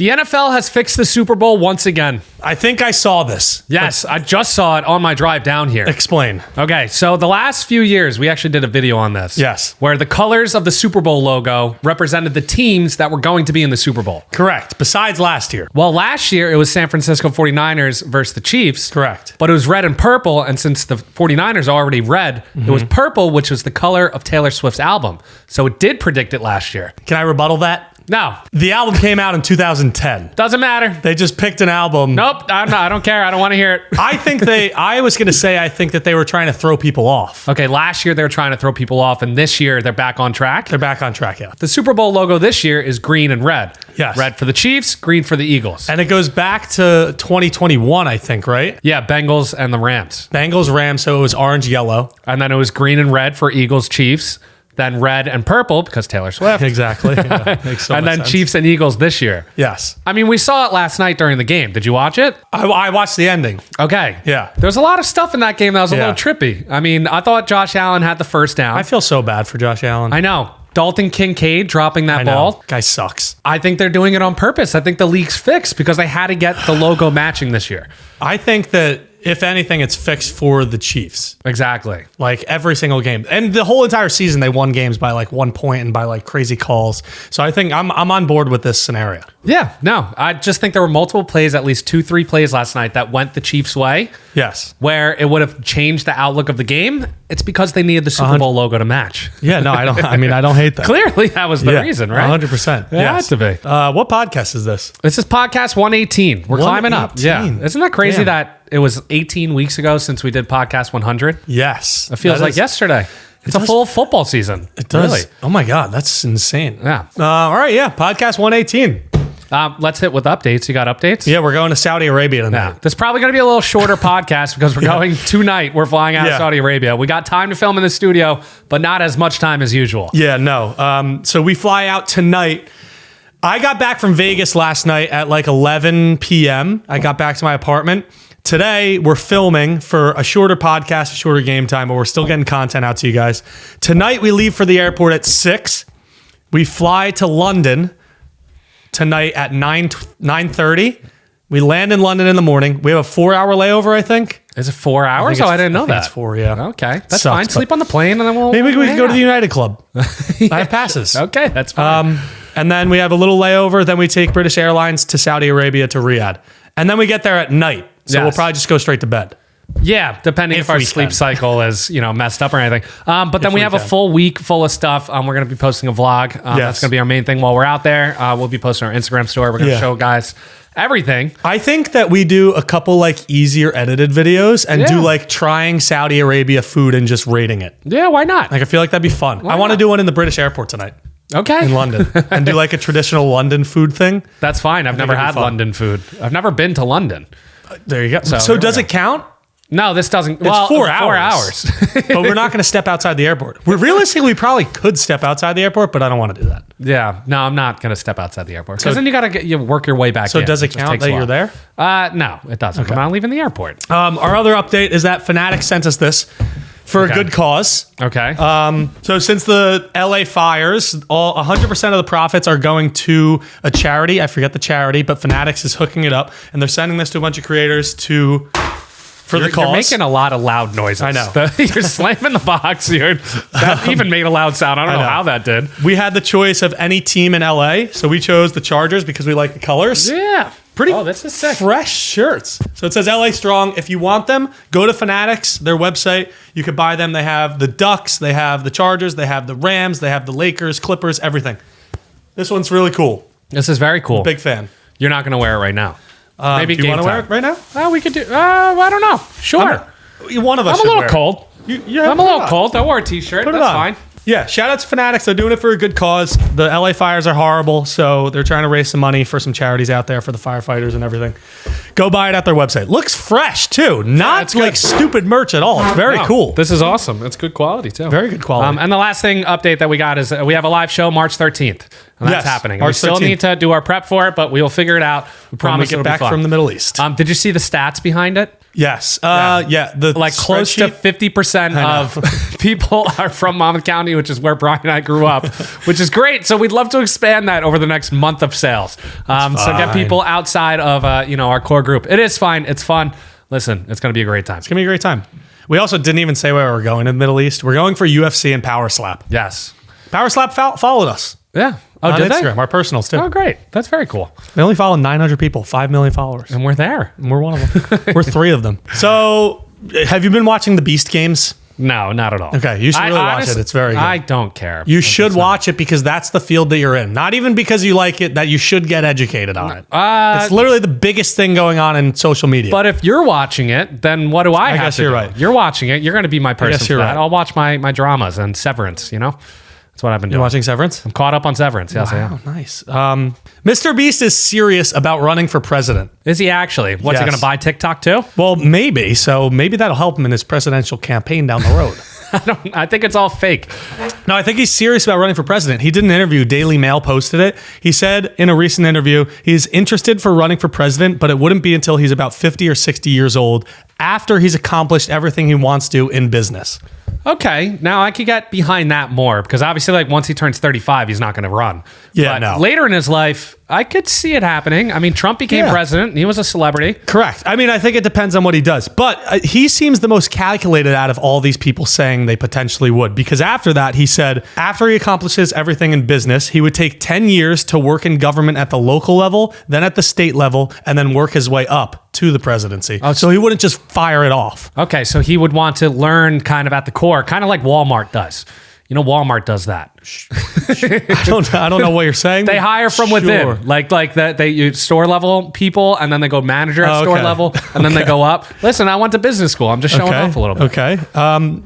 The NFL has fixed the Super Bowl once again. I think I saw this. Yes, I just saw it on my drive down here. Explain. Okay, so the last few years, we actually did a video on this. Yes. Where the colors of the Super Bowl logo represented the teams that were going to be in the Super Bowl. Correct. Besides last year. Well, last year, it was San Francisco 49ers versus the Chiefs. Correct. But it was red and purple, and since the 49ers are already red, it was purple, which was the color of Taylor Swift's album. So it did predict it last year. Can I rebuttal that? No. The album came out in 2010. Doesn't matter. They just picked an album. Nope. I don't care. I don't want to hear it. I think I think that they were trying to throw people off. Okay, last year they were trying to throw people off, and this year they're back on track. They're back on track, yeah. The Super Bowl logo this year is green and red. Yes. Red for the Chiefs, green for the Eagles. And it goes back to 2021, I think, right? Yeah, Bengals and the Rams. Bengals, Rams, so it was orange, yellow. And then it was green and red for Eagles, Chiefs. Then red and purple because Taylor Swift. Exactly. Yeah, makes so and much then sense. Chiefs and Eagles this year. Yes. I mean, we saw it last night during the game. Did you watch it? I watched the ending. Okay. Yeah. There's a lot of stuff in that game that was a Yeah. little trippy. I mean, I thought Josh Allen had the first down. I feel so bad for Josh Allen. I know. Dalton Kincaid dropping that I know. ball. Guy sucks. I think they're doing it on purpose. I think the league's fixed because they had to get the logo matching this year. I think that, if anything, it's fixed for the Chiefs. Exactly. Like every single game. And the whole entire season, they won games by like 1 point and by like crazy calls. So I think I'm on board with this scenario. Yeah, no. I just think there were multiple plays, at least 2-3 plays last night that went the Chiefs' way Yes. where it would have changed the outlook of the game. It's because they needed the Super Bowl logo to match. Yeah, no, I don't hate that. Clearly, that was the reason, right? 100%. It had to be. What podcast is this? This is podcast 118. We're climbing up. Yeah. 118. Isn't that crazy Damn. that it was 18 weeks ago since we did podcast 100? Yes. It feels That like is- yesterday. It's a does- full football season. It does. Really. Oh my God, that's insane. Yeah. All right, yeah. Podcast 118. Let's hit with updates. You got updates? Yeah, we're going to Saudi Arabia tonight. Yeah. This is probably going to be a little shorter podcast because we're going tonight. We're flying out of Yeah. Saudi Arabia. We got time to film in the studio, but not as much time as usual. Yeah, no. So we fly out tonight. I got back from Vegas last night at like 11 p.m. I got back to my apartment. Today, we're filming for a shorter podcast, a shorter game time, but we're still getting content out to you guys. Tonight, we leave for the airport at 6. We fly to London tonight at 9:30. We land in London in the morning. We have a 4-hour layover, I think. Is it 4 hours? think I it's- didn't know I think that. it's 4, yeah. Okay. That's Sucks, fine. but- Sleep on the plane and then we'll... Maybe we can go to the yeah. United Club. I have passes. Okay, that's fine. And then we have a little layover. Then we take British Airlines to Saudi Arabia to Riyadh. And then we get there at night. So Yes. we'll probably just go straight to bed. Yeah, depending if our we sleep can. cycle is, messed up or anything. But then If we we have a can. full week full of stuff. We're going to be posting a vlog. That's Yes. going to be our main thing while we're out there. We'll be posting our Instagram story. We're going to Yeah. show guys everything. I think that we do a couple like easier edited videos and do Yeah. like trying Saudi Arabia food and just rating it. Yeah, why not? Like I feel like that'd be fun. I want to not? do one in the British airport tonight Okay. in London and do like a traditional London food thing. That's fine. I've never it'd be had fun. London food. I've never been to London. There you go. So there we does go. it count? No, this doesn't. It's 4 hours. 4 hours. But we're not going to step outside the airport. Realistically, we probably could step outside the airport, but I don't want to do that. Yeah. No, I'm not going to step outside the airport. Because then you got to work your way back So in. does it just count takes that a you're while. there? No, it doesn't. I'm not leaving the airport. Our other update is that Fanatics sent us this for Okay. a good cause. Okay. So since the LA fires, 100% of the profits are going to a charity. I forget the charity, but Fanatics is hooking it up, and they're sending this to a bunch of creators for the cause. You're making a lot of loud noises. I know. You're slamming the box. That even made a loud sound. I don't know know. how that did. We had the choice of any team in LA, so we chose the Chargers because we like the colors. Yeah. Pretty Oh, this is sick. fresh shirts. So it says LA Strong. If you want them, go to Fanatics, their website. You could buy them. They have the Ducks, they have the Chargers, they have the Rams, they have the Lakers, Clippers, everything. This one's really cool. This is very cool. Big fan. You're not going to wear it right now. Maybe Do you game want to wear time. it right now? Oh, we could do. I don't know. Sure. One of us I'm a should little wear it. cold. Yeah, I'm a little cold. I wore a t-shirt. Put it That's on. fine. Yeah, shout out to Fanatics. They're doing it for a good cause. The LA fires are horrible, so they're trying to raise some money for some charities out there for the firefighters and everything. Go buy it at their website. Looks fresh too. Not it's like good. stupid merch at all. It's very No, cool. This is awesome. It's good quality too. Very good quality. And the last thing update that we got is we have a live show March 13th. And that's Yes, happening. March We still 13th. need to do our prep for it, but we will figure it out. We When we promise get it'll back be fun. from the Middle East. Did you see the stats behind it? Yes. Yeah. The Like close to spreadsheet- 50% of people are from Monmouth County, which is where Brian and I grew up, which is great. So we'd love to expand that over the next month of sales. So get fine. people outside of our core group. It is fine. It's fun. Listen, it's going to be a great time. It's gonna be a great time. We also didn't even say where we're going in the Middle East. We're going for UFC and Power Slap. Yes. Power Slap followed us Yeah. Oh, on did Instagram. they? Our personals too. Oh, great. That's very cool. They only follow 900 people, 5 million followers. And we're there. And we're one of them. We're 3 of them. So, have you been watching the Beast games? No, not at all. Okay, you should really watch it. It's very good. I don't care. You should watch it because that's the field that you're in. Not even because you like it, that you should get educated on it. It's literally the biggest thing going on in social media. But if you're watching it, then what do I have guess to you're do? right. You're watching it. You're going to be my person guess for you're that. right. I'll watch my dramas and Severance, That's what I've been doing. You're watching Severance? I'm caught up on Severance. Yes, I am. Oh, nice. MrBeast is serious about running for president. Is he actually? What's he Yes. going to buy TikTok too? Well, maybe. So maybe that'll help him in his presidential campaign down the road. I think it's all fake. No, I think he's serious about running for president. He did an interview. Daily Mail posted it. He said in a recent interview, he's interested for running for president, but it wouldn't be until he's about 50 or 60 years old after he's accomplished everything he wants to in business. Okay, now I could get behind that more because obviously, like once he turns 35, he's not going to run. Yeah, but no. later in his life, I could see it happening. I mean, Trump became Yeah. president; he was a celebrity. Correct. I mean, I think it depends on what he does, but he seems the most calculated out of all these people saying they potentially would, because after that, he said after he accomplishes everything in business, he would take 10 years to work in government at the local level, then at the state level, and then work his way up to the presidency. So he wouldn't just fire it off. Okay, so he would want to learn kind of at the core, kind of like Walmart does. Walmart does that. I don't know what you're saying. They hire from within, like that. They use store level people, and then they go manager at store level, and then they go up. Listen, I went to business school. I'm just showing off a little bit. Okay.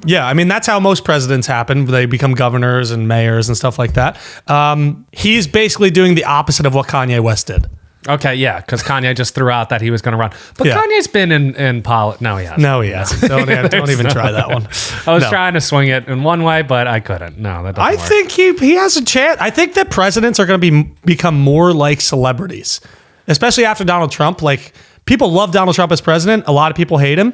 Yeah. I mean, that's how most presidents happen. They become governors and mayors and stuff like that. He's basically doing the opposite of what Kanye West did. Okay, yeah, because Kanye just threw out that he was going to run, but Yeah. Kanye's been in politics. No, he hasn't. No, he hasn't. Don't even try that one. I was No. trying to swing it in one way, but I couldn't. No, that doesn't I work. think he has a chance. I think that presidents are going to become more like celebrities, especially after Donald Trump. Like, people love Donald Trump as president. A lot of people hate him,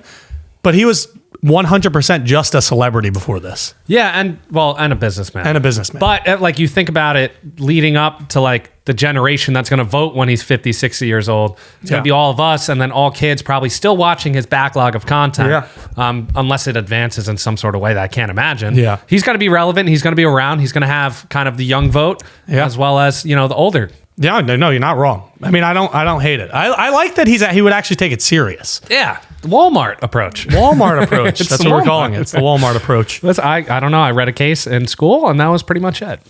but he was 100% just a celebrity before this. Yeah, and a businessman. And a businessman. But like you think about it leading up to like the generation that's going to vote when he's 50, 60 years old. It's going Yeah. to be all of us and then all kids probably still watching his backlog of content. Yeah. Unless it advances in some sort of way that I can't imagine. Yeah. He's going to be relevant. He's going to be around. He's going to have kind of the young vote as well as, the older. Yeah, no, you're not wrong. I mean, I don't hate it. I like that he would actually take it serious. Yeah. The Walmart approach. Walmart approach. It's That's the what we're Walmart. calling it. It's the Walmart approach. Listen, I don't know. I read a case in school and that was pretty much it.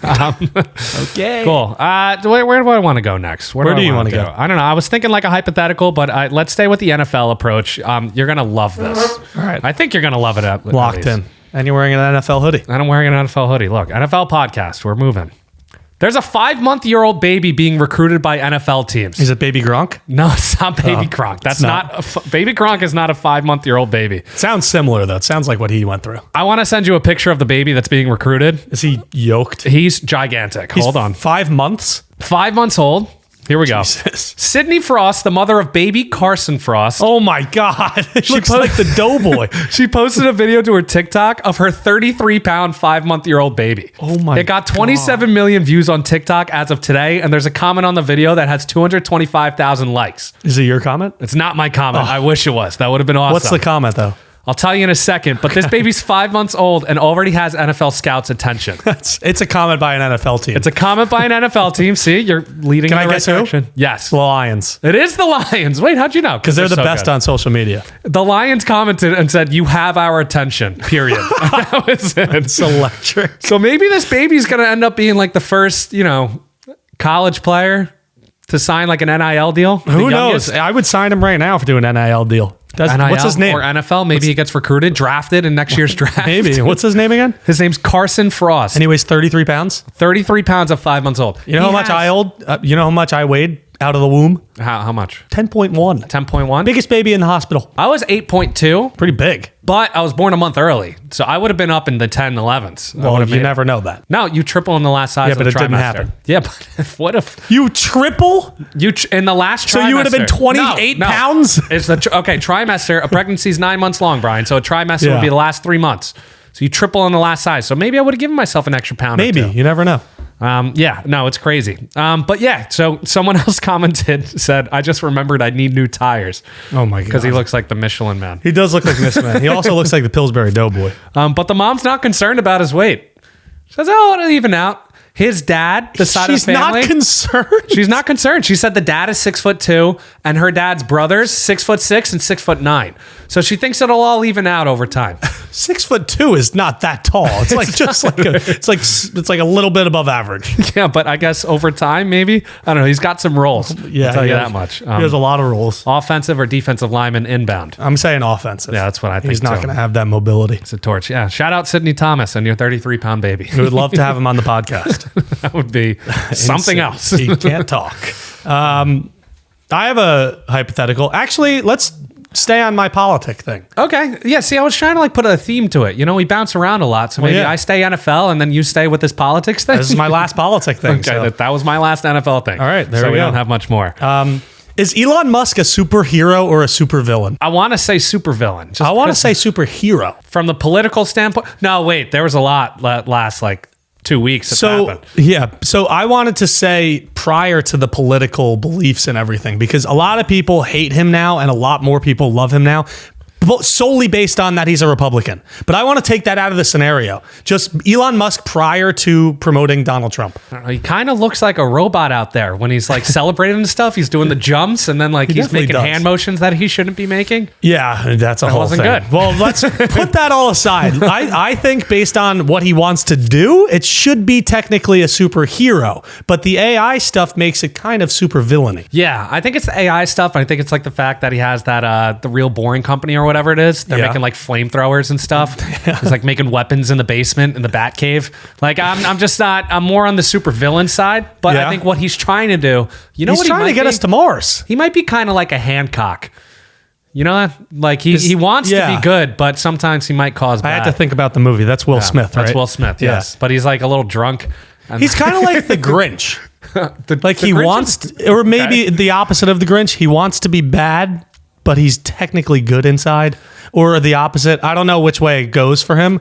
Okay. Cool. Where do I want to go next? Where do you want wanna go? I don't know. I was thinking like a hypothetical, but let's stay with the NFL approach. You're going to love this. All right. I think you're going to love it. At Locked least. in. And you're wearing an NFL hoodie. And I'm wearing an NFL hoodie. Look, NFL podcast. We're moving. There's a 5-month-old baby being recruited by NFL teams. Is it Baby Gronk? No, it's not Baby Gronk. That's not. Baby Gronk is not a 5-month-old baby. Sounds similar, though. It sounds like what he went through. I want to send you a picture of the baby that's being recruited. Is he yoked? He's gigantic. Hold on. 5 months? 5 months old. Here we go. Jesus. Sydney Frost, the mother of baby Carson Frost. Oh my God. It looks like the doughboy. She posted a video to her TikTok of her 33-pound 5-month-old baby. Oh my It got 27 million views on TikTok as of today, and there's a comment on the video that has 225,000 likes. Is it your comment? It's not my comment. I wish it was. That would have been awesome. What's the comment, though? I'll tell you in a second, but this baby's 5 months old and already has NFL scouts' attention. It's a comment by an NFL team. It's a comment by an NFL team. See, you're leading Can in I the right guess who? direction. Yes. the Lions. It is the Lions. Wait, how'd you know? Because they're the so best good. on social media. The Lions commented and said, "You have our attention." Period. That was it. It's electric. So maybe this baby's going to end up being like the first, college player to sign like an NIL deal. Who knows? I would sign him right now for doing an NIL deal. NIL What's his name? Or NFL. Maybe he gets recruited, drafted in next year's draft. Maybe. What's his name again? His name's Carson Frost. And he weighs 33 pounds. 33 pounds at 5 months old. You know how much I weighed out of the womb. How much? 10.1. 10.1? Biggest baby in the hospital. I was 8.2, Pretty big. but I was born a month early. So I would have been up in the 10, 11s. Well, you never know that. No, you triple in the last size of the but it trimester. didn't happen. Yeah, but what if You triple? in the last trimester? So you would have been 28 pounds? It's the trimester. A pregnancy is 9 months long, Brian. So a trimester would be the last 3 months. So you triple in the last size. So maybe I would have given myself an extra pound. Maybe. Or two. You never know. Yeah, no, it's crazy. But yeah, so someone else said, I just remembered I need new tires. Oh my God. Because he looks like the Michelin Man. He does look like this man. He also looks like the Pillsbury Doughboy. But the mom's not concerned about his weight. She says, oh, it'll even out. His dad, the side of the family. She's not concerned? She's not concerned. She said the dad is 6'2", and her dad's brother's 6'6" and 6'9". So she thinks it'll all even out over time. 6'2" is not that tall. It's like it's like a little bit above average. Yeah, but I guess over time, maybe. I don't know. He's got some roles. Yeah, I'll tell you that much. He has a lot of roles. Offensive or defensive lineman inbound. I'm saying offensive. Yeah, that's what I think. He's not going to have that mobility. It's a torch. Yeah. Shout out Sidney Thomas and your 33-pound baby. We would love to have him on the podcast. That would be something else. He can't talk. I have a hypothetical. Actually, let's stay on my politic thing. Okay. Yeah. See, I was trying to put a theme to it. You know, we bounce around a lot. So maybe I stay NFL and then you stay with this politics thing. This is my last politic thing. Okay. So. That was my last NFL thing. All right. There so we we go. don't have much more. Is Elon Musk a superhero or a supervillain? I want to say supervillain. I want to say superhero. From the political standpoint. No, wait. There was a lot last 2 weeks. So I wanted to say prior to the political beliefs and everything, because a lot of people hate him now and a lot more people love him now, but solely based on that he's a Republican. But I want to take that out of the scenario. Just Elon Musk prior to promoting Donald Trump. I don't know, he kind of looks like a robot out there when he's celebrating and stuff. He's doing the jumps and then he's making hand motions that he shouldn't be making. Yeah, that's a whole wasn't thing. good. Well, let's put that all aside. I think based on what he wants to do, it should be technically a superhero. But the AI stuff makes it kind of super villainy. Yeah, I think it's the AI stuff. I think it's the fact that he has that the Real Boring Company or whatever it is. They're making flamethrowers and stuff. He's making weapons in the basement in the Bat Cave. I'm just not. I'm more on the super villain side. But I think what he's trying to do. He's trying to get us to Mars. He might be kind of like a Hancock. You know, he wants to be good, but sometimes he might cause bad. I had to think about the movie. That's Will Smith, right? That's Will Smith. Yes, but he's a little drunk. He's kind of like the Grinch. He Grinch wants, or maybe the opposite of the Grinch. He wants to be bad, but he's technically good inside, or the opposite. I don't know which way it goes for him,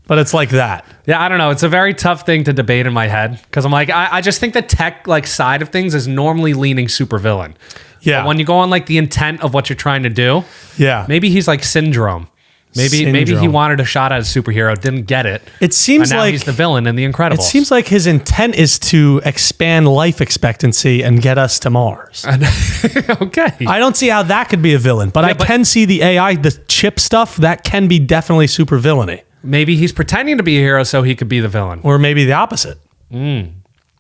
but it's like that. Yeah, I don't know. It's a very tough thing to debate in my head because I'm I just think the tech side of things is normally leaning super villain. Yeah. But when you go on the intent of what you're trying to do, maybe he's Syndrome. Maybe he wanted a shot at a superhero, didn't get it. It seems and now he's the villain in The Incredibles. It seems like his intent is to expand life expectancy and get us to Mars. Okay. I don't see how that could be a villain, but I can see the AI, the chip stuff, that can be definitely super villainy. Maybe he's pretending to be a hero so he could be the villain. Or maybe the opposite.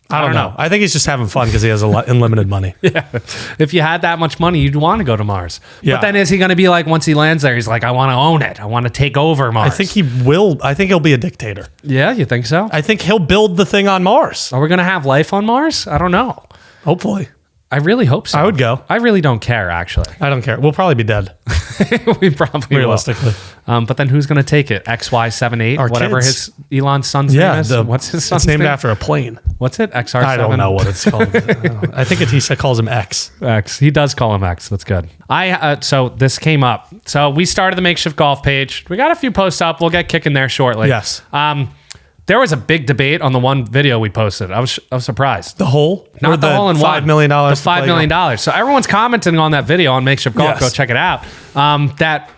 I don't know. I think he's just having fun because he has unlimited money. Yeah. If you had that much money, you'd want to go to Mars. Yeah. But then is he going to be once he lands there, he's I want to own it. I want to take over Mars. I think he will. I think he'll be a dictator. Yeah, you think so? I think he'll build the thing on Mars. Are we going to have life on Mars? I don't know. Hopefully. I really hope so. I would go. I really don't care, actually. I don't care. We'll probably be dead. We probably realistically. Will. But then who's going to take it? XY78, Our whatever kids. Elon's son's name is. What's his son's name? It's named after a plane. What's it? XR7? I don't know what it's called. I think he calls him X. X. He does call him X. That's good. So this came up. So we started the Makeshift golf page. We got a few posts up. We'll get kicking there shortly. Yes. There was a big debate on the one video we posted. I was surprised. The hole? Not the hole in $5 million. The $5 million. So everyone's commenting on that video on Makeshift Golf. Yes. Go check it out. That,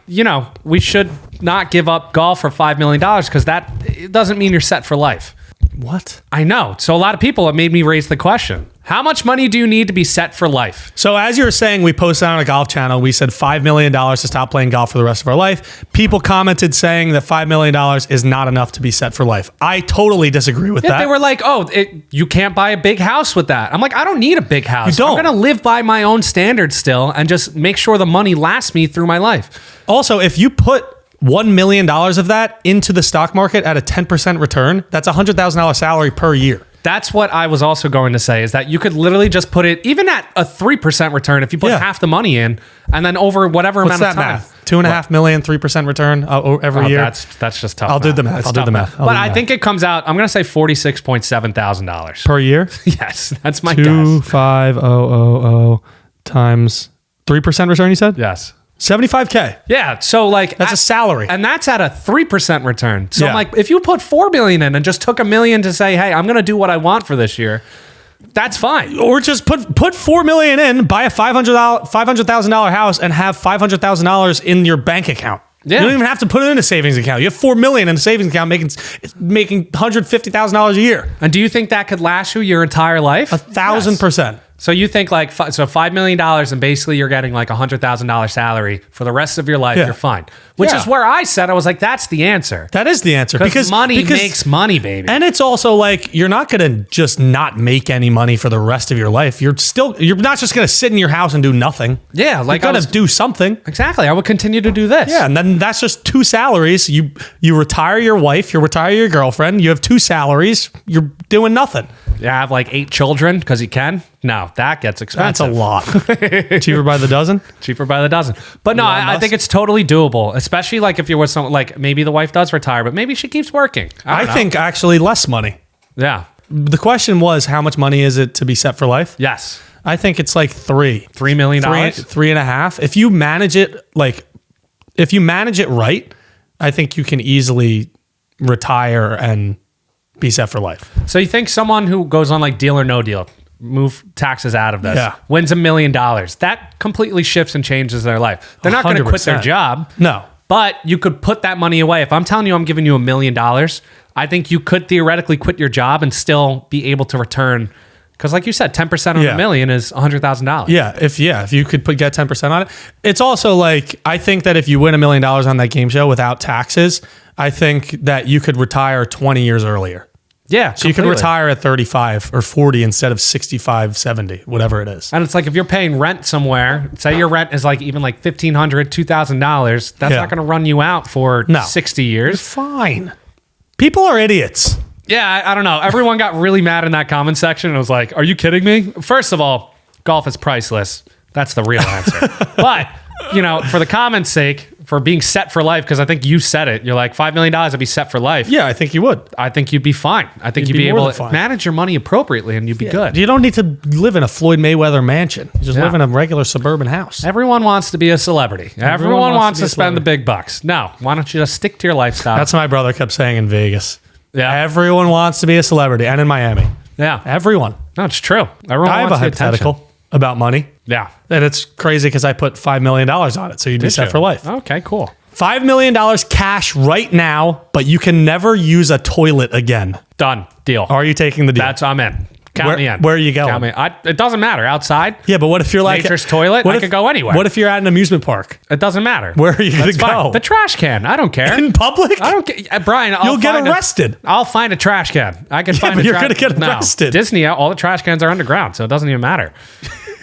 we should not give up golf for $5 million because it doesn't mean you're set for life. What? I know. So a lot of people have made me raise the question. How much money do you need to be set for life? So as you were saying, we posted on a golf channel. We said $5 million to stop playing golf for the rest of our life. People commented saying that $5 million is not enough to be set for life. I totally disagree with that. They were like, you can't buy a big house with that. I'm like, I don't need a big house. You don't. I'm going to live by my own standards still and just make sure the money lasts me through my life. Also, if you put $1 million of that into the stock market at a 10% return, that's a $100,000 salary per year. That's what I was also going to say, is that you could literally just put it, even at a 3% return, if you put half the money in, and then over whatever amount of time. Math? 2.5 million, 3% return every year. That's just tough. I'll do the math. I'll do the math. But I think it comes out, I'm going to say $46,700 per year. Yes, that's my guess. 25000 times 3% return, you said? Yes. 75K. Yeah. So like that's a salary. And that's at a 3% return. So Yeah. I'm like, if you put $4 million in and just took $1 million to say, hey, I'm going to do what I want for this year, that's fine. Or just put $4 million in, buy a $500,000 house, and have $500,000 in your bank account. Yeah. You don't even have to put it in a savings account. You have $4 million in a savings account, making $150,000 a year. And do you think that could last you your entire life? 1,000%. So you think like $5 million, and basically you're getting like $100,000 salary for the rest of your life. Yeah. You're fine. Which is where I said, I was like, that's the answer. That is the answer, because money makes money, baby. And it's also like, you're not going to just not make any money for the rest of your life. You're not just going to sit in your house and do nothing. Yeah, like you're going to do something. Exactly. I would continue to do this. Yeah, and then that's just 2 salaries. You retire your wife, you retire your girlfriend. You have 2 salaries. You're doing nothing. You have like 8 children because you can. No, that gets expensive. That's a lot. Cheaper by the dozen? Cheaper by the dozen. But no, I think it's totally doable, especially like if you're with someone, like maybe the wife does retire, but maybe she keeps working. I think actually less money. Yeah. The question was, how much money is it to be set for life? Yes. I think it's like $3 million. $3.5. If you manage it, right, I think you can easily retire and be set for life. So you think someone who goes on like Deal or No Deal, move taxes out of this, wins $1 million, that completely shifts and changes their life. They're not going to quit their job. No. But you could put that money away. If I'm telling you I'm giving you $1 million, I think you could theoretically quit your job and still be able to return. Because like you said, 10% of $1 million is $100,000. Yeah, if you could get 10% on it. It's also like, I think that if you win $1 million on that game show without taxes, I think that you could retire 20 years earlier. Yeah, so you can retire at 35 or 40 instead of 65, 70, whatever it is. And it's like if you're paying rent somewhere, say your rent is like even like $1,500, $2,000, that's not going to run you out for 60 years. It's fine. People are idiots. Yeah, I don't know. Everyone got really mad in that comment section and was like, are you kidding me? First of all, golf is priceless. That's the real answer. But, you know, for the comments' sake, for being set for life, because I think you said it. You're like, $5 million, I'd be set for life. Yeah, I think you would. I think you'd be fine. I think you'd be able to manage your money appropriately and you'd be good. You don't need to live in a Floyd Mayweather mansion. You just live in a regular suburban house. Everyone wants to be a celebrity. Everyone wants to spend the big bucks. No, why don't you just stick to your lifestyle? That's what my brother kept saying in Vegas. Yeah. Everyone wants to be a celebrity, and in Miami. Yeah. Everyone. No, it's true. Everyone I have wants a hypothetical about money. Yeah. And it's crazy because I put $5 million on it, so you'd be set for life. Okay, cool. $5 million cash right now, but you can never use a toilet again. Done. Deal. Are you taking the deal? I'm in. Count me in. Where are you going? Count me. It doesn't matter. Outside? Yeah, but what if you're like... Nature's toilet? I could go anywhere. What if you're at an amusement park? It doesn't matter. Where are you going to go? The trash can. I don't care. In public? I don't care. Brian, you'll get arrested. I'll find a trash can. I can find a trash can. You're going to get arrested. No. Disney, all the trash cans are underground, so it doesn't even matter.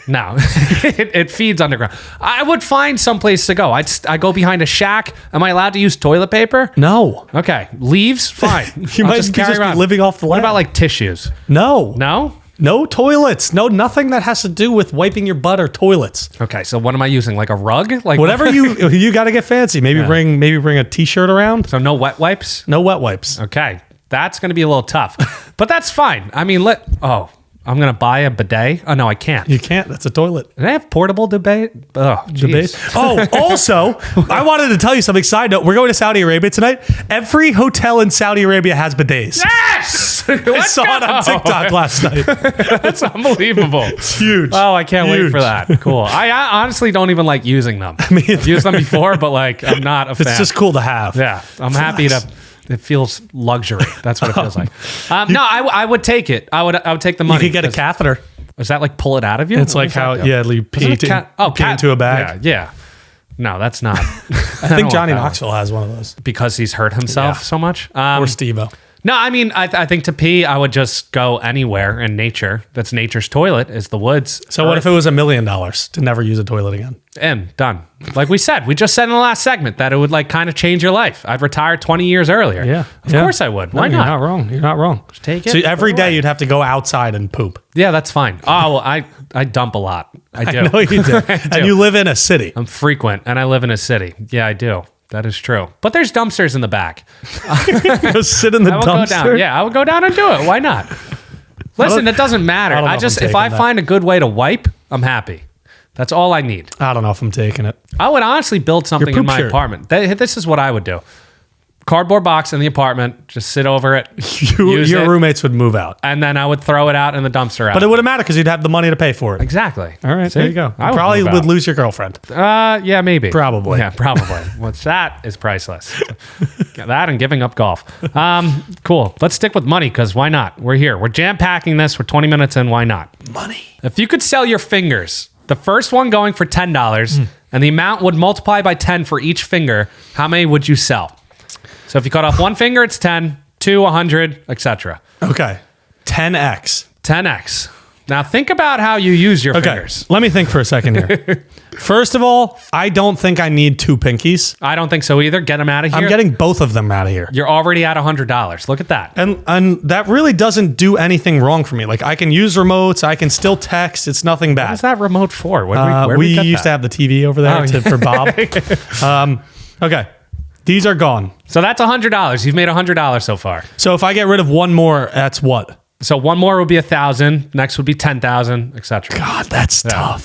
No, it feeds underground. I would find some place to go. I go behind a shack. Am I allowed to use toilet paper? No. Okay. Leaves? Fine. You might just be living off the land. What about like tissues? No. No? No toilets. No, nothing that has to do with wiping your butt or toilets. Okay, so what am I using? Like a rug? Like whatever you got to get fancy. Maybe bring a t-shirt around. So no wet wipes? No wet wipes. Okay. That's going to be a little tough. But that's fine. I mean, I'm going to buy a bidet. Oh, no, I can't. You can't. That's a toilet. Do they have portable bidet? Oh, geez. Oh, also, I wanted to tell you something. Side note, we're going to Saudi Arabia tonight. Every hotel in Saudi Arabia has bidets. Yes! I saw it on TikTok last night. That's unbelievable. It's huge. Oh, I can't wait for that. Cool. I honestly don't even like using them. I've used them before, but like I'm not a fan. It's just cool to have. Yeah. I'm happy to... It feels luxury. That's what it feels like. No, I would take it. I would take the money. You could get a catheter. Is that like pull it out of you? It's like how, you pee into a bag. Yeah. No, that's not. I think Johnny Knoxville has one of those. Because he's hurt himself so much? Or Steve-O. No, I mean, I think to pee, I would just go anywhere in nature. That's nature's toilet, is the woods. So what if it was $1 million to never use a toilet again? And done. Like we said, we just said in the last segment that it would like kind of change your life. I'd retire 20 years earlier. Yeah. Of course I would. Why No, not? You're not wrong. You're not wrong. Just take it. So every day you'd have to go outside and poop. Yeah, that's fine. Oh, well, I dump a lot. I do. I know you do. And you live in a city. I'm frequent and I live in a city. Yeah, I do. That is true. But there's dumpsters in the back. Go sit in the I would go dumpster. down. Yeah, I would go down and do it. Why not? Listen, it doesn't matter. I don't know I if just I'm if I taking that. find a good way to wipe, I'm happy. That's all I need. I don't know if I'm taking it. I would honestly build something in poop my shirt. apartment. This is what I would do. Cardboard box in the apartment, just sit over it, use Your it, roommates would move out. and then I would throw it out in the dumpster. But it wouldn't matter because you'd have the money to pay for it. Exactly. All right, See? there you go. I You probably move would out. lose your girlfriend. Yeah, maybe. Probably. Yeah, probably. What's that is priceless. That and giving up golf. Cool. Let's stick with money because why not? We're here. We're jam packing this. We're 20 minutes in. Why not? Money. If you could sell your fingers, the first one going for $10, and the amount would multiply by 10 for each finger, how many would you sell? So if you cut off one finger, it's 10, 2, 100, etc. Okay. 10x. 10x. Now think about how you use your Okay. fingers. Let me think for a second here. First of all, I don't think I need 2 pinkies. I don't think so either. Get them out of here. I'm getting both of them out of here. You're already at $100. Look at that. And that really doesn't do anything wrong for me. Like I can use remotes, I can still text. It's nothing bad. What's that remote for? Where we used to have the TV over there Oh, for Bob. Okay. These are gone. So that's $100. You've made $100 so far. So if I get rid of one more, that's what? So one more would be 1,000. Next would be 10,000, etc. God, that's tough.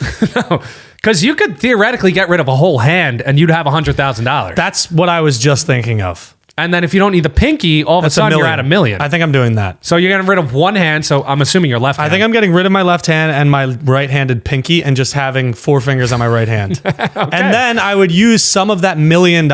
Because you could theoretically get rid of a whole hand and you'd have $100,000. That's what I was just thinking of. And then if you don't need the pinky, all of a That's sudden you're at $1 million. I think I'm doing that. So you're getting rid of one hand. So I'm assuming your left hand. I think I'm getting rid of my left hand and my right-handed pinky and just having 4 fingers on my right hand. And then I would use some of that $1 million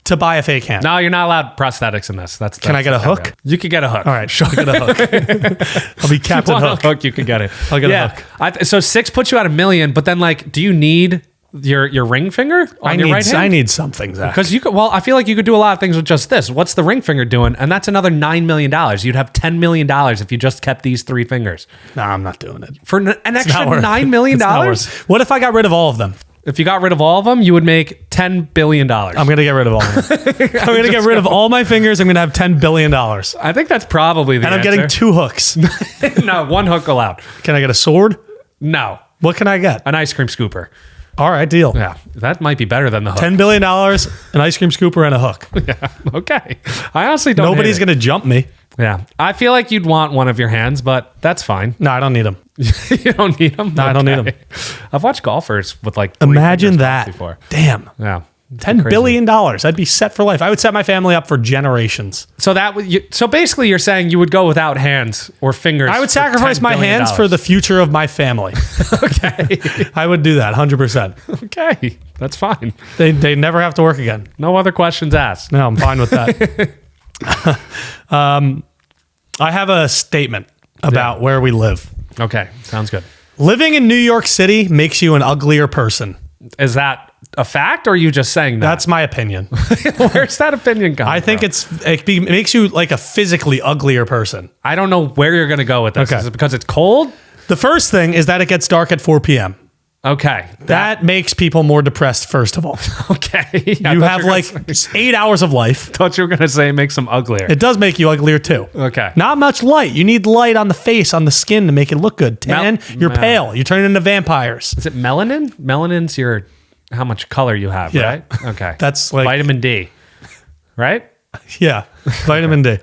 to buy a fake hand. No, you're not allowed prosthetics in this. Can I get a hook? You could get a hook. All right, sure. Get a hook. I'll be Captain Want a Hook. hook, you could get it. I'll get a hook. So 6 puts you at $1 million, but then like, do you need your ring finger on your right hand? I need something, Zach. Because you could, well, I feel like you could do a lot of things with just this. What's the ring finger doing? And that's another $9 million. You'd have $10 million if you just kept these 3 fingers. No, I'm not doing it. For an extra Not worth it. $9 million? It's not worth it. What if I got rid of all of them? If you got rid of all of them, you would make $10 billion. I'm going to get rid of all of them. I'm going to get rid of all my fingers. I'm going to have $10 billion. I think that's probably the And I'm answer. getting 2 hooks. No, 1 hook allowed. Can I get a sword? No. What can I get? An ice cream scooper. All right, deal. Yeah, that might be better than the hook. $10 billion, an ice cream scooper, and a hook. Yeah, okay. I honestly don't Nobody's hate it. going to jump me. Yeah. I feel like you'd want one of your hands, but that's fine. No, I don't need them. You don't need them? No, I don't need them. I've watched golfers with like 3 Imagine fingers that. before. Damn. Yeah. $10 billion. I'd be set for life. I would set my family up for generations. So that would so basically you're saying you would go without hands or fingers. I would for sacrifice $10 my billion. hands for the future of my family. Okay. I would do that 100%. Okay. That's fine. They never have to work again. No other questions asked. No, I'm fine with that. I have a statement about where we live. Okay. Sounds good. Living in New York City makes you an uglier person. Is that a fact or are you just saying that? That's my opinion. Where's that opinion coming I think from? it makes you like a physically uglier person. I don't know where you're going to go with this. Okay. Is it because it's cold? The first thing is that it gets dark at 4 p.m. Okay. That makes people more depressed, first of all. Okay. You have like 8 hours of life. Thought you were going to say makes them uglier. It does make you uglier too. Okay. Not much light. You need light on the face, on the skin to make it look good. Tan, you're pale. You turn into vampires. Is it melanin? Melanin's your how much color you have, Yeah. right? Okay. That's like vitamin D. Right? Yeah, vitamin D.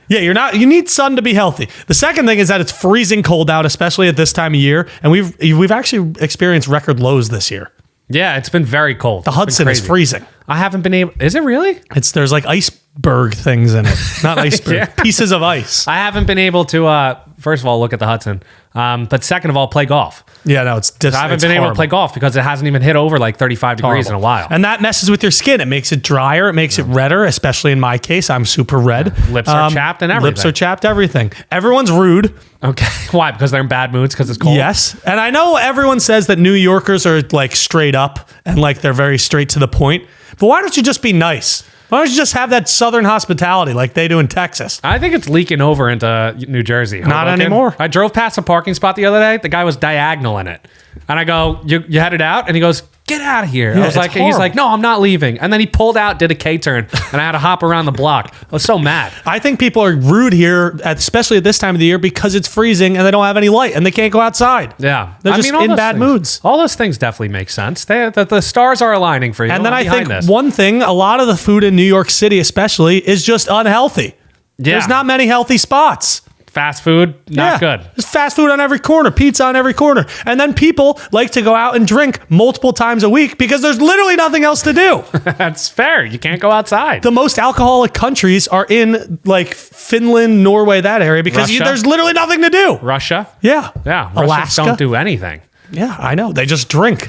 Yeah, you need sun to be healthy. The second thing is that it's freezing cold out, especially at this time of year, and we've actually experienced record lows this year. Yeah, it's been very cold. The Hudson is freezing. I haven't been able. Is it really? There's like iceberg things in it, not iceberg, Yeah. pieces of ice. I haven't been able to. First of all, look at the Hudson. But second of all, play golf. Yeah, no, it's I haven't been able to play golf because it hasn't even hit over like 35 degrees in a while. And that messes with your skin. It makes it drier. It makes it redder, especially in my case. I'm super red. Lips are chapped and everything. Lips are chapped, everything. Everyone's rude. Okay. Why? Because they're in bad moods because it's cold? Yes. And I know everyone says that New Yorkers are like straight up and like they're very straight to the point. But why don't you just be nice? Why don't you just have that Southern hospitality like they do in Texas? I think it's leaking over into New Jersey. Not Hoboken. anymore. I drove past a parking spot the other day. The guy was diagonal in it. And I go, you headed out? And he goes, get out of here. Yeah, I was like, he's like, no, I'm not leaving. And then he pulled out, did a K-turn, and I had to hop around the block. I was so mad. I think people are rude here, especially at this time of the year, because it's freezing and they don't have any light and they can't go outside. Yeah. They're just all in those bad things- moods. All those things definitely make sense. The stars are aligning for you. And then I'm I think behind this. one thing, a lot of the food in New York City especially is just unhealthy. Yeah. There's not many healthy spots. Fast food, not good. There's fast food on every corner, pizza on every corner. And then people like to go out and drink multiple times a week because there's literally nothing else to do. That's fair. You can't go outside. The most alcoholic countries are in like Finland, Norway, that area because Russia? there's literally nothing to do. Russia? Yeah. Yeah. Russians Alaska. don't do anything. Yeah, I know. They just drink.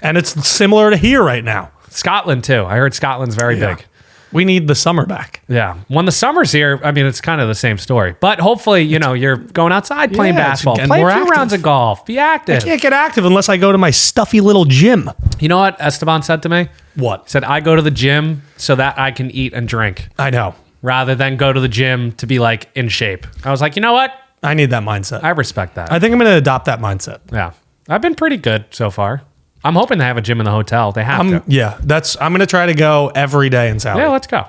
And it's similar to here right now. Scotland, too. I heard Scotland's very big. We need the summer back. Yeah. When the summer's here, I mean, it's kind of the same story. But hopefully, you're going outside playing Yeah, it's basketball. getting Play a more few active. rounds of golf. Be active. Can't get active unless I go to my stuffy little gym. You know what Esteban said to me? What? He said, I go to the gym so that I can eat and drink I know. rather than go to the gym to be like in shape. I was like, you know what? I need that mindset. I respect that. I think I'm going to adopt that mindset. Yeah. I've been pretty good so far. I'm hoping they have a gym in the hotel. They have to. Yeah, I'm going to try to go every day in Saudi. Yeah, let's go.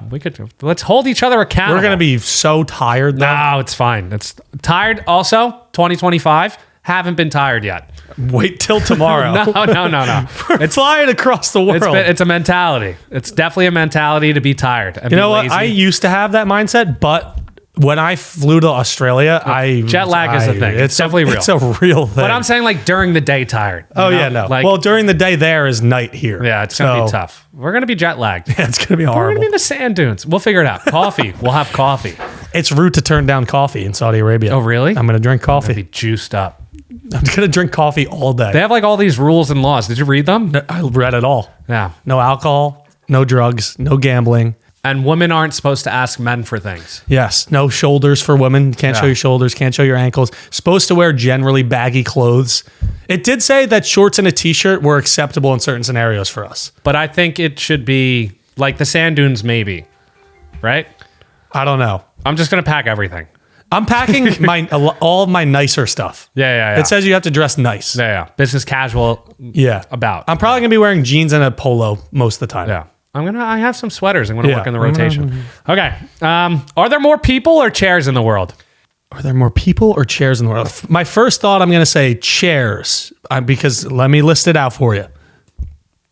Let's hold each other accountable. We're going to be so tired though. No, it's fine. It's tired. Also, 2025. Haven't been tired yet. Wait till tomorrow. No. We're flying across the world. It's a mentality. It's definitely a mentality to be tired. And You know be what? lazy. I used to have that mindset, but when I flew to Australia, jet lag is a thing. It's definitely real. It's a real thing. But I'm saying like during the day tired. oh yeah, no. Like, Well, during the day there is night here. yeah, it's gonna be So, tough. We're gonna be jet lagged. Yeah, it's gonna be We're horrible. gonna be in the sand dunes. We'll figure it out. Coffee. We'll have coffee. It's rude to turn down coffee in Saudi Arabia. Oh, really? I'm gonna drink coffee. Be juiced up. I'm gonna drink coffee all day. They have like all these rules and laws. Did you read them? I read it all. Yeah. No alcohol, no drugs, no gambling. And women aren't supposed to ask men for things. Yes, no shoulders for women. Can't show Yeah. your shoulders, can't show your ankles. Supposed to wear generally baggy clothes. It did say that shorts and a t-shirt were acceptable in certain scenarios for us. But I think it should be like the sand dunes, maybe. Right? I don't know. I'm just gonna pack everything. I'm packing all of my nicer stuff. Yeah. It says you have to dress nice. Yeah. Business casual. Yeah. About. I'm probably gonna be wearing jeans and a polo most of the time. Yeah. I have some sweaters. I'm gonna Yeah. work in the rotation. Okay. Are there more people or chairs in the world? Are there more people or chairs in the world? My first thought, I'm gonna say chairs, because let me list it out for you.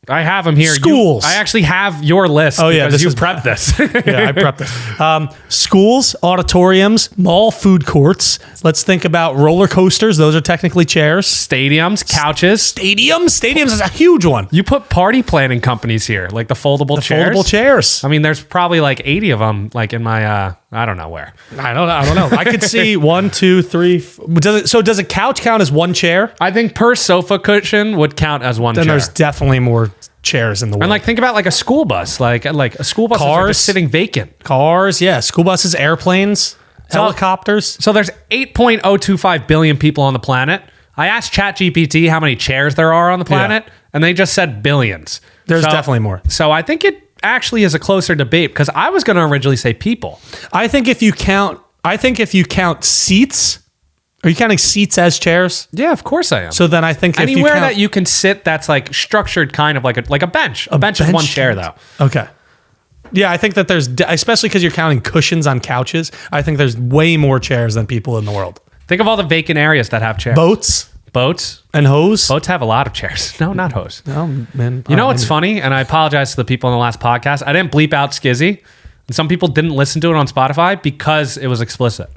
I have them here. Schools. I actually have your list. Oh, yeah, because this you is- prepped this. Yeah, I prepped this. Schools, auditoriums, mall food courts. Let's think about roller coasters. Those are technically chairs. Stadiums, couches. Stadiums is a huge one. You put party planning companies here, like the foldable chairs. Foldable chairs. I mean, there's probably like 80 of them, like in my, I don't know where. I don't know. I could see 1, 2, 3. Does a couch count as one chair? I think per sofa cushion would count as one Then chair. there's definitely more chairs in the world. And like, think about like a school bus. Like a school bus are Cars. just sitting vacant. cars, yeah, school buses, airplanes, helicopters. So there's 8.025 billion people on the planet. I asked ChatGPT how many chairs there are on the planet, and they just said billions. There's So- definitely more. So I think it actually is a closer debate because I was going to originally say people. I think if you count seats, are you counting seats as chairs? Yeah, of course I am. So then I think Anywhere if you count, that you can sit that's like structured kind of like a bench. A bench is one chair though. Okay. Yeah, I think that there's, especially because you're counting cushions on couches, I think there's way more chairs than people in the world. Think of all the vacant areas that have chairs. Boats Boats. and hose. Boats have a lot of chairs. No, not hose. Oh, man. You know what's funny? And I apologize to the people in the last podcast. I didn't bleep out Skizzy. And some people didn't listen to it on Spotify because it was explicit.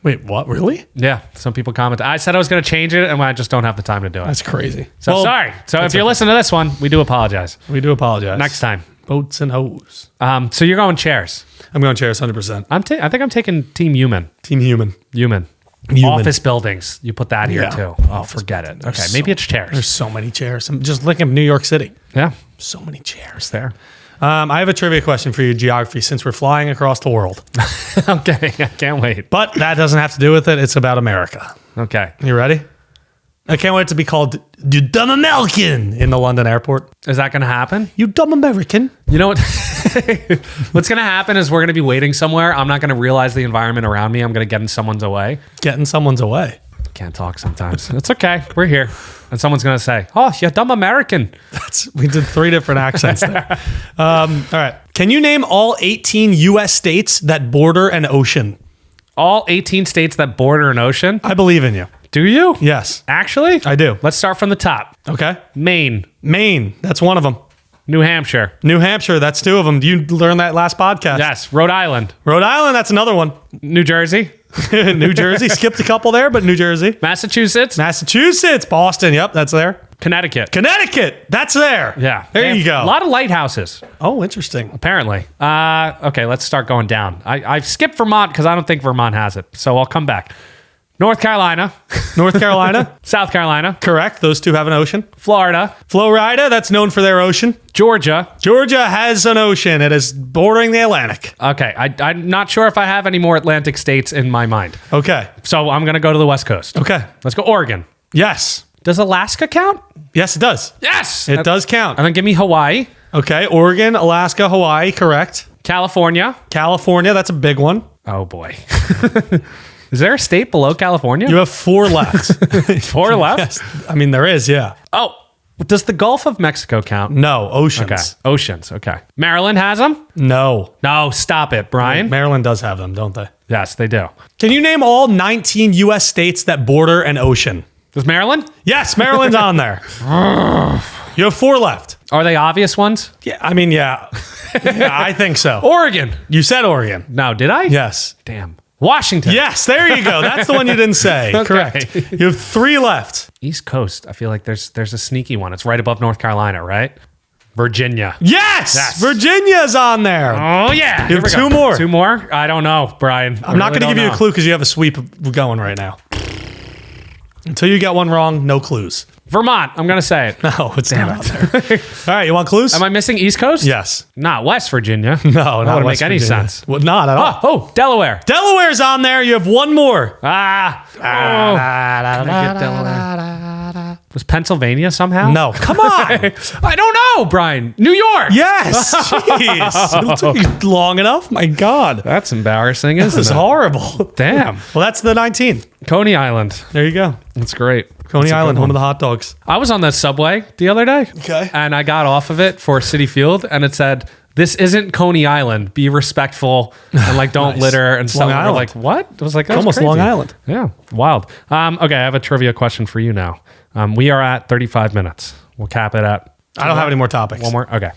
Wait, what? Really? Yeah, some people commented. I said I was going to change it, and I just don't have the time to do it. That's crazy. So Well, sorry. So if you're listening to this one, we do apologize. we do apologize. Next time. Boats and hose. So you're going chairs. I'm going chairs 100%. I think I'm taking Team Human. Team human. Human. Human. Office buildings. You put that here Yeah. too. Oh, forget it. Okay, There's maybe it's chairs. There's so many chairs. I'm just looking at New York City. Yeah, So many chairs. there. I have a trivia question for you, geography, since we're flying across the world. Okay, I can't wait. But that doesn't have to do with it. It's about America. Okay. You ready? I can't wait to be called "you dumb American" in the London airport. Is that going to happen? You dumb American. You know what? What's going to happen is we're going to be waiting somewhere. I'm not going to realize the environment around me. I'm going to get in someone's way. Getting someone's away. Can't talk sometimes. It's okay. We're here. And someone's going to say, "Oh, you dumb American." We did 3 different accents there. All right. Can you name all 18 U.S. states that border an ocean? All 18 states that border an ocean? I believe in you. Do you? Yes. Actually? I do. Let's start from the top. Okay. Maine. Maine. That's one of them. New Hampshire. New Hampshire. That's 2 of them. You learned that last podcast. Yes. Rhode Island. Rhode Island. That's another one. New Jersey. New Jersey. Skipped a couple there, but New Jersey. Massachusetts. Massachusetts. Boston. Yep, that's there. Connecticut. Connecticut. That's there. Yeah. There you go. A lot of lighthouses, Oh, interesting. apparently. Okay, let's start going down. I skipped Vermont because I don't think Vermont has it. So I'll come back. North Carolina. North Carolina. South Carolina. Correct. Those 2 have an ocean. Florida. Florida. That's known for their ocean. Georgia. Georgia has an ocean. It is bordering the Atlantic. Okay, I'm not sure if I have any more Atlantic states in my mind. Okay. So I'm going to go to the West Coast. Okay. Let's go Oregon. Yes. Does Alaska count? Yes, it does. Yes. It does count. And then give me Hawaii. Okay. Oregon, Alaska, Hawaii. Correct. California. California. That's a big one. Oh, boy. Is there a state below California? You have 4 left. 4 left? Yes. I mean, there is, yeah. Oh, does the Gulf of Mexico count? No, oceans. Okay. Oceans. Okay. Maryland has them? No. No, stop it, Brian. Maryland does have them, don't they? Yes, they do. Can you name all 19 U.S. states that border an ocean? Does Maryland? Yes, Maryland's on there. You have 4 left. Are they obvious ones? Yeah, I mean, yeah. Yeah, I think so. Oregon. You said Oregon. No, did I? Yes. Damn. Washington. Yes, there you go. That's the one you didn't say. Okay. Correct. You have 3 left. East Coast. I feel like there's a sneaky one. It's right above North Carolina, right? Virginia. Yes! Virginia's on there. Oh, yeah. You have Here we 2 go. more. 2 more? I don't know, Brian. I'm not going to give you a clue because you have a sweep going right now. Until you get one wrong, no clues. Vermont. I'm going to say it. No, it's not there. All right, you want clues? Am I missing East Coast? Yes. Not West Virginia. No, that not wouldn't West make any Virginia. sense. Well, not at all. Oh, Delaware. Delaware's on there. You have 1 more. Ah. Oh. Can I get Delaware? Was Pennsylvania somehow? No, come on. I don't know, Brian. New York. Yes. Jeez. It took you long enough. My God. That's embarrassing, This isn't is it? horrible. Damn. Well, that's the 19. Coney Island. There you go. That's great. Coney That's a Island, good home one. of the hot dogs. I was on the subway the other day. Okay. And I got off of it for City Field, and it said, "This isn't Coney Island. Be respectful and like don't Nice. litter and It's stuff." Long And we're Island. like, what? I was like, that's Almost crazy. Long Island. Yeah, wild. Okay, I have a trivia question for you now. We are at 35 minutes. We'll cap it at I don't have any more topics. one more. Okay,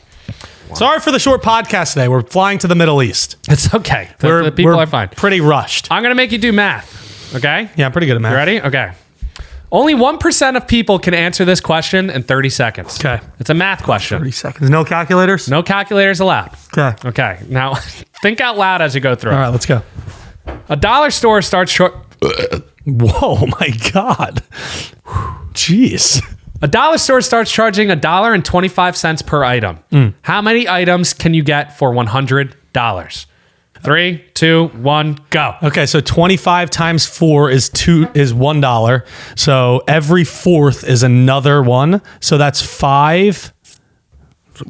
Sorry for the short podcast today. We're flying to the Middle East. it's okay. The people are fine. Pretty rushed. I'm gonna make you do math. Okay. Yeah, I'm pretty good at math. You ready? Okay. Only 1% of people can answer this question in 30 seconds. Okay. It's a math question. 30 seconds. No calculators? No calculators allowed. Okay. Okay. Now, think out loud as you go through. All right, let's go. A dollar store starts short. Whoa, my God. Jeez. A dollar store starts charging $1.25 per item. How many items can you get for $100? 3, 2, 1, go. Okay, so 25 times 4 is $1. So every fourth is another one. So that's 5.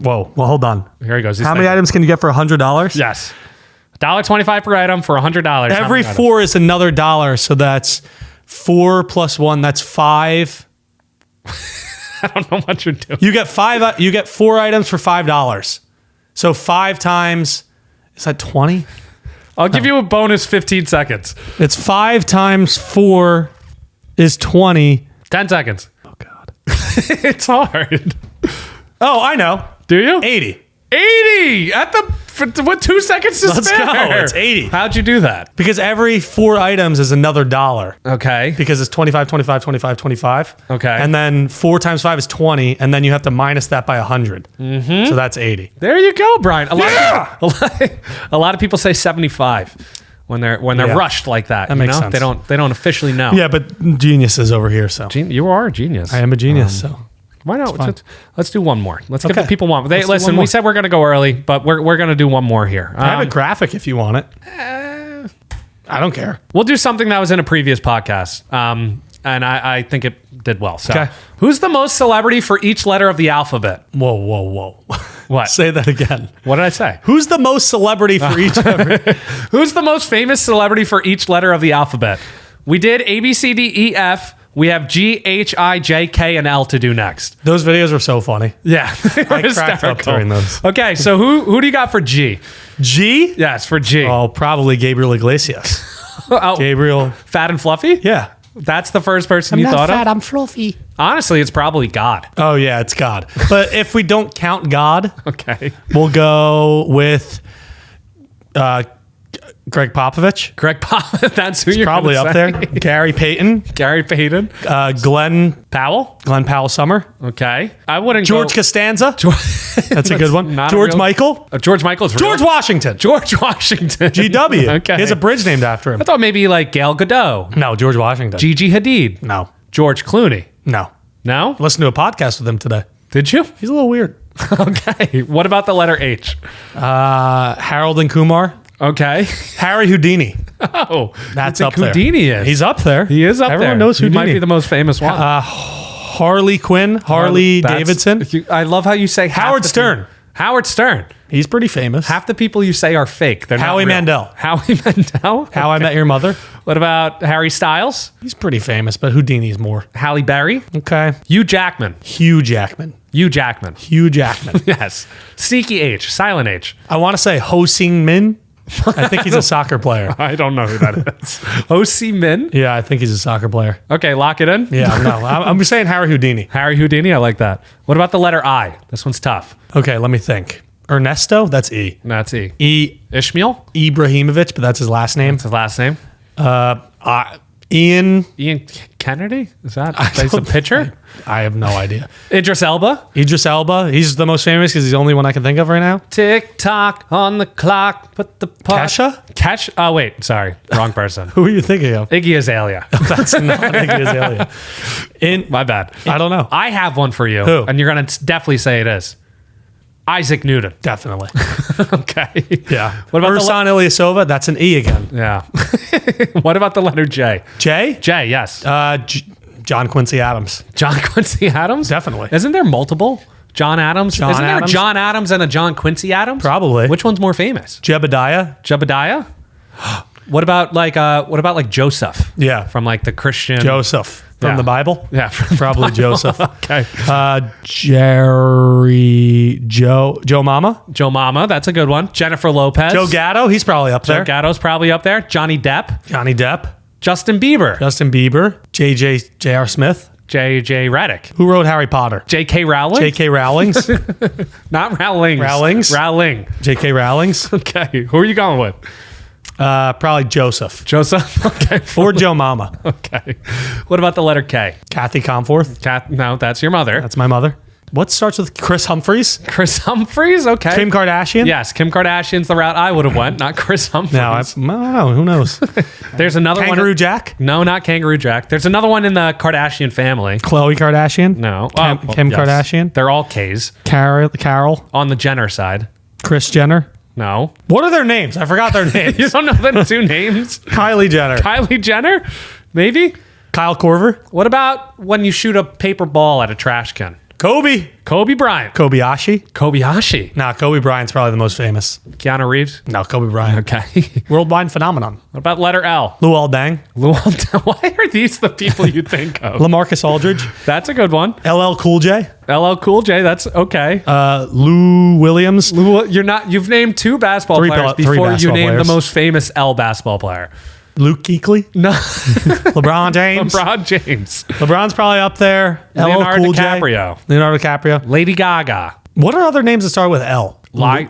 Whoa. Well, hold on. Here he goes. He's How many thinking. items can you get for $100? Yes. $1.25 per item for $100. How Every many items? 4 is another dollar. So that's 4 plus 1. That's 5. I don't know what you're doing. You get 4 items for $5. So 5 times, is that 20? I'll give you a bonus 15 seconds. It's 5 times 4 is 20. 10 seconds. Oh, God. It's hard. Oh, I know. Do you? 80. 80 with 2 seconds to Let's spare. go. It's 80. How'd you do that? Because every 4 items is another dollar. Okay. Because it's 25, 25, 25, 25. Okay. And then 4 times 5 is 20. And then you have to minus that by 100. Mm-hmm. So that's 80. There you go, Brian. A lot of people say 75 when they're Yeah. rushed like that. That makes sense. They don't officially know. Yeah, but genius is over here. So You are a genius. I am a genius. So Why not? fine. Let's do one more. Let's give Okay. the people one. Let's do Listen, one more. we said we're going to go early, but we're going to do one more here. I have a graphic if you want it. I don't care. We'll do something that was in a previous podcast. and I think it did well. So, Okay. who's the most celebrity for each letter of the alphabet? Whoa, whoa, whoa. What? Say that again. What did I say? Who's the most celebrity for each? Who's the most famous celebrity for each letter of the alphabet? We did A, B, C, D, E, F. We have G, H, I, J, K, and L to do next. Those videos were so funny. Yeah. I cracked up during those. Okay, so who do you got for G? G? Yes, for G. Oh, probably Gabriel Iglesias. Oh, Gabriel. fat and fluffy? Yeah. That's the first person you thought of? I'm fluffy. Honestly, it's probably God. Oh, yeah, it's God. But if we don't count God, Okay. we'll go with Greg Popovich. Greg Pop, that's who you're Probably gonna up say. there. Gary Payton. Gary Payton. Glenn Powell. Powell Summer. Okay. I wouldn't George go... Costanza. That's a good one. not a George real- Michael. George Michael's real. George Washington. George Washington. GW. Okay. He has a bridge named after him. I thought maybe like Gal Gadot. No, George Washington. Gigi Hadid. No. George Clooney. No. No? Listen to a podcast with him today. Did you? He's a little weird. Okay. What about the letter H? Harold and Kumar. Okay. Harry Houdini. Oh, That's you up think there. Houdini is. He's up there. He is up there. Everyone knows He Houdini. might be the most famous one. Harley Quinn. Harley That's- Davidson. I love how you say half Howard the Stern. people- Howard Stern. He's pretty famous. Half the people you say are fake. They're Howie not real. Mandel. Howie Mandel. How I Met Your Mother. What about Harry Styles? He's pretty famous, but Houdini's more. Halle Berry? Okay. Hugh Jackman. Hugh Jackman. Hugh Jackman. Hugh Jackman. Yes. Sneaky H. Silent H. I want to say Ho Sing Min. I think he's a soccer player. I don't know who that is. O.C. Min? Yeah, I think he's a soccer player. Okay, lock it in. Yeah, no. I'm saying Harry Houdini. Harry Houdini, I like that. What about the letter I? This one's tough. Okay, let me think. Ernesto, that's E. That's E. Ishmael? Ishmael? Ibrahimovic, but that's his last name. That's his last name. Ian. Ian Kennedy? Is that plays a pitcher? I have no idea. Idris Elba? Idris Elba. He's the most famous because he's the only one I can think of right now. Tick tock on the clock. Put the puck. Kesha? Oh, wait. Sorry. Wrong person. Who are you thinking of? Iggy Azalea. That's not Iggy Azalea. My bad. I don't know. I have one for you. Who? And you're going to definitely say it is. Isaac Newton. Definitely. Okay. Yeah. What about Ursan Ilyasova? That's an E again. Yeah. What about the letter J? J? J, yes. John Quincy Adams. John Quincy Adams? Definitely. Isn't there multiple John Adams? John Isn't there Adams? a John Adams and a John Quincy Adams? Probably. Which one's more famous? Jebediah? Jebediah? What about like Joseph? Yeah. From like the Christian Joseph. From Yeah. the Bible? Yeah, from Probably the Bible. Joseph. Okay. Joe Mama? Joe Mama, that's a good one. Jennifer Lopez. Joe Gatto? He's probably up Joe there. Gatto's probably up there. Johnny Depp. Johnny Depp? Justin Bieber. Justin Bieber? J.R. Smith? J.J. Reddick. Who wrote Harry Potter? J.K. Rowling. J.K. Rowlings? Not Rowlings. Rowlings? Rowling. J.K. Rowlings? Okay. Who are you going with? Probably Joseph. Joseph? Okay. Or Joe Mama. Okay. What about the letter K? Kathy Comforth? No, that's your mother. That's my mother. What starts with Chris Humphries? Chris Humphries? Okay. Kim Kardashian? Yes, Kim Kardashian's the route I would have went, not Chris Humphries. No, I don't know. Who knows? There's another Kangaroo one. Jack? No, not Kangaroo Jack. There's another one in the Kardashian family. Khloe Kardashian? No. Kim Kardashian? They're all K's. Carol? On the Jenner side. Kris Jenner? No. What are their names? I forgot their names. You don't know the two names? Kylie Jenner. Kylie Jenner? Maybe? Kyle Korver? What about when you shoot a paper ball at a trash can? Kobe? Kobe Bryant. Kobayashi? Kobayashi. Nah, Kobe Bryant's probably the most famous. Keanu Reeves. No, Kobe Bryant. Okay. Worldwide phenomenon. What about letter L? Luol Deng. Why are these the people you think of? LaMarcus Aldridge. That's a good one. LL Cool J. LL Cool J. That's okay. Lou Williams. You've named two basketball Three players three before you basketball named players. the most famous L basketball player. Luke Kuechly. No. LeBron James. LeBron James. LeBron's probably up there. Leonardo LL Cool DiCaprio. J. Leonardo DiCaprio. Lady Gaga. What are other names that start with L? Lila.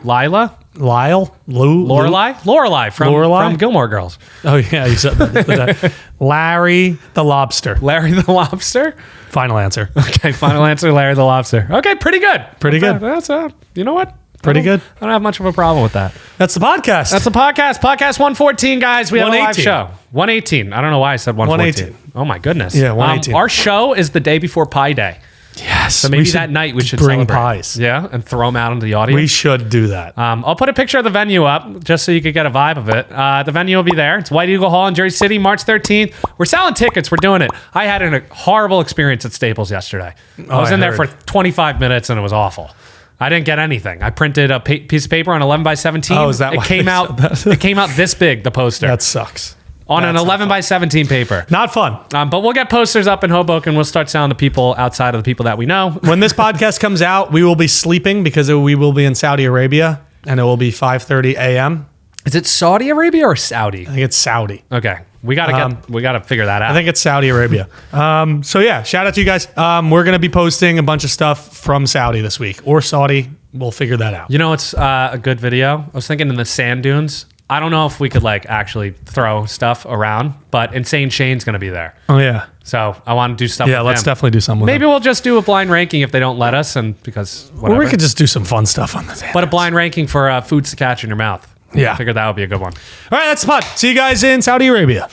Lyle? Lou? Lorelai from Gilmore Girls. Oh, yeah. You said that. Larry the Lobster. Larry the Lobster. Final answer. Okay, final answer, Larry the Lobster. Okay, pretty good. Pretty good. That's you know what? Pretty good. I don't have much of a problem with that. That's the podcast. That's the podcast. Podcast 114, guys. We have a live 118. show. 118. I don't know why I said 114. 118. Oh, my goodness. Yeah, 118. Our show is the day before Pi Day. Yeah. Yes. So maybe that night we should bring celebrate. pies. Yeah, and throw them out into the audience. We should do that. I'll put a picture of the venue up just so you could get a vibe of it. The venue will be there. It's White Eagle Hall in Jersey City, March 13th. We're selling tickets. We're doing it. I had a horrible experience at Staples yesterday. I was in there for 25 minutes and it was awful. I didn't get anything. I printed a piece of paper on 11 by 17. Oh, is that why it came out? It came out this big. The poster. That sucks. On an 11 by 17 paper. Not fun. But we'll get posters up in Hoboken. We'll start selling to people outside of the people that we know. When this podcast comes out, we will be sleeping because we will be in Saudi Arabia, and it will be 5:30 a.m. Is it Saudi Arabia or Saudi? I think it's Saudi. Okay, we gotta figure that out. I think it's Saudi Arabia. So yeah, shout out to you guys. We're gonna be posting a bunch of stuff from Saudi this week or Saudi. We'll figure that out. You know, it's a good video. I was thinking in the sand dunes. I don't know if we could like actually throw stuff around, but Insane Shane's gonna be there. Oh yeah. So I want to do stuff. Yeah, with let's him. definitely do something. Maybe we'll just do a blind ranking if they don't let us, and because whatever. Or we could just do some fun stuff on the sand. But a blind ranking for foods to catch in your mouth. Yeah. I figured that would be a good one. All right, that's the pod. See you guys in Saudi Arabia.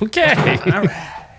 Okay. All right.